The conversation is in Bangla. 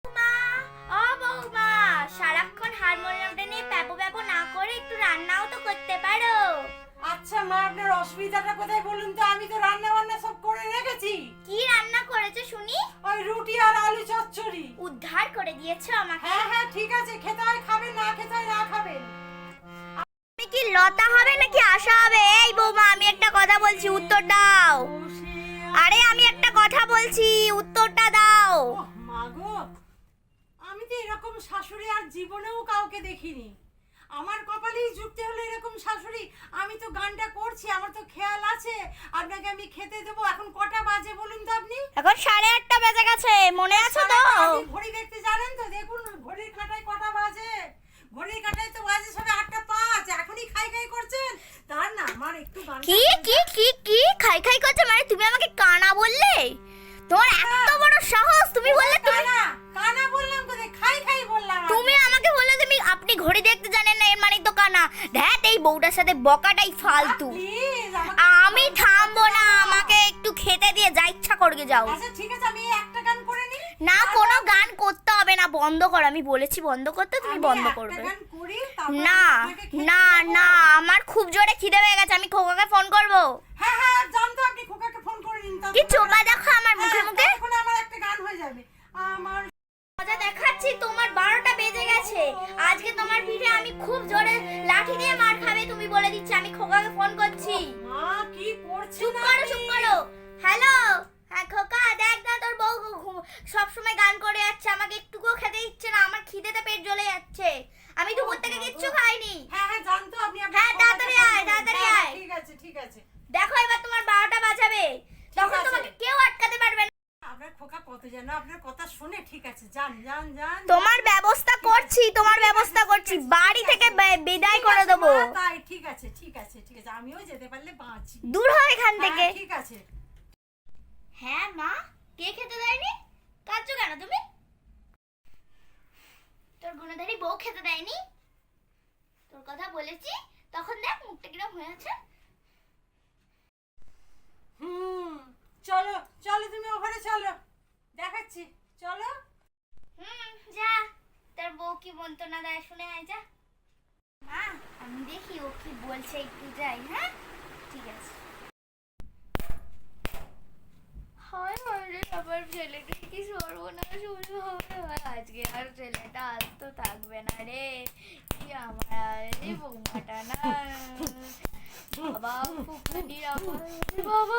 মা, ও বৌমা, সারাক্ষণ হারমোনিয়ামটা নিয়ে প্যাপো প্যাপো না করে একটু রান্নাও তো করতে পারো। আচ্ছা মা, আপনার অসুবিধাটা কোথায় বলুন তো? আমি তো রান্না বান্না সব করে রেখেছি। কি রান্না করেছো শুনি? ওই রুটি আর আলু চচ্চড়ি। উদ্ধার করে দিয়েছো আমাকে। হ্যাঁ হ্যাঁ ঠিক আছে, খেতে হয় খাবেন, না খেতে হয় না খাবেন। তুমি কি লতা হবে নাকি আশা হবে? এই বৌমা, আমি একটা কথা বলছি, উত্তর দাও। আরে আমি একটা কথা বলছি, উত্তরটা দাও। মা গো, আমি তো এরকম শাশুড়ি আর জীবনেও কাউকে দেখিনি। আমার কপালেই জুটতে হলো এরকম শাশুড়ি। আমি তো গানটা করছি, আমার তো খেয়াল আছে আপনাকে আমি খেতে দেবো। এখন কটা বাজে বলুন তো আপনি? এখন 8:30 বেজে গেছে, মনে আছে তো? আপনি ঘড়ি দেখতে জানেন তো? দেখুন ঘড়ির কাঁটায় কটা বাজে। ঘড়ির কাঁটায় তো বাজে সবে 8:05। এখনই খাই খাই করছেন? তার না, আমার একটু গান। কি কি কি কি খাই খাই করছে? মানে তুমি আমাকে কানা বললে? তোমার এত বড় সাহস, তুমি বললে তুমি কানা কানা বললাম কোথায়? খাই খাই বললাম। তুমি আমাকে বললে তুমি আপনি ঘড়ি দেখতে জানেন না, এর মানে তো কানা। ধ্যাত, এই বউটার সাথে বকাটাই ফালতু। প্লিজ আমি থামবো না, আমাকে একটু খেতে দিয়ে যা ইচ্ছা করবে যাও। আচ্ছা ঠিক আছে, আমি একটা গান করে নিই। না, কোনো গান করতে হবে না, বন্ধ করো। আমি বলেছি বন্ধ করতে, তুমি বন্ধ করবে। গান করি, তারপর না আপনাকে খেতে না দেবো। না, আমার খুব জোরে খিদে পেয়ে গেছে, আমি খোকাকে ফোন করব। হ্যাঁ হ্যাঁ জানতো, আপনি খোকাকে ফোন করে নিন। কি চোপা দেখো আমার মুখে মুখে। এখন আমার একটা গান হয়ে যাবে। আমার মজা দেখাচ্ছি, তোমার 12টা বেজে গেছে। আজকে তোমার পিঠে আমি খুব জোরে লাঠি দিয়ে মার খাবে, তুমি বলে দিচ্ছি। আমি খোকাকে ফোন করছি। মা কি করছেন? চুপ করো চুপ করো। হ্যালো, হ্যাঁ খোকা, দেখ না তোর বউ সব সময় গান করে যাচ্ছে, আমাকে একটুকুও খেতে দিচ্ছে না। আমার খিদেতে পেট জ্বলে যাচ্ছে, আমি দুপুর থেকে কিচ্ছু খাইনি। হ্যাঁ হ্যাঁ জানতো আপনি। হ্যাঁ, তাড়াতাড়ি আয়, তাড়াতাড়ি আয়। ঠিক আছে ঠিক আছে। দেখো এবার তোমার 12টা বাজাবে, তখন আছে। তোমাকে কেউ আটকাতে পারবে না। আপনার খোকা কত যেন আপনার কথা শুনে। ঠিক আছে, যান যান যান। তোমার ব্যবস্থা করছি, তোমার ব্যবস্থা করছি, বাড়ি থেকে বিদায় করে দেবো। তাই ঠিক আছে ঠিক আছে ঠিক আছে, আমিও যেতে পারলে বাঁচি। দূর হয় এখান থেকে। হ্যাঁ, ঠিক আছে। হ্যাঁ মা, কে খেতে দেয়নি? কাঁদছো কেন তুমি? তোর গুণধারী বউ খেতে দেয়নি? তোর কথা বলেছি তখন, দেখ মুখটা কিরম হয়ে আছে। চলো চলো, তুমি ওখানে চলো, দেখাচ্ছি, চলো। যা, তোর বউ কি মন্ত্রণা দেয় শুনে আয়, যা। মা, আমি দেখি ও কি বলছে, একটু যাই। হ্যাঁ ঠিক আছে। হয় রে, আবার ছেলেটা কি সর্বনাশ হলো আজকে। আর ছেলেটা আজ তো থাকবে না রে, কি আমার এই বৌমাটা না। বাবা ফুফানির আমার বাবা।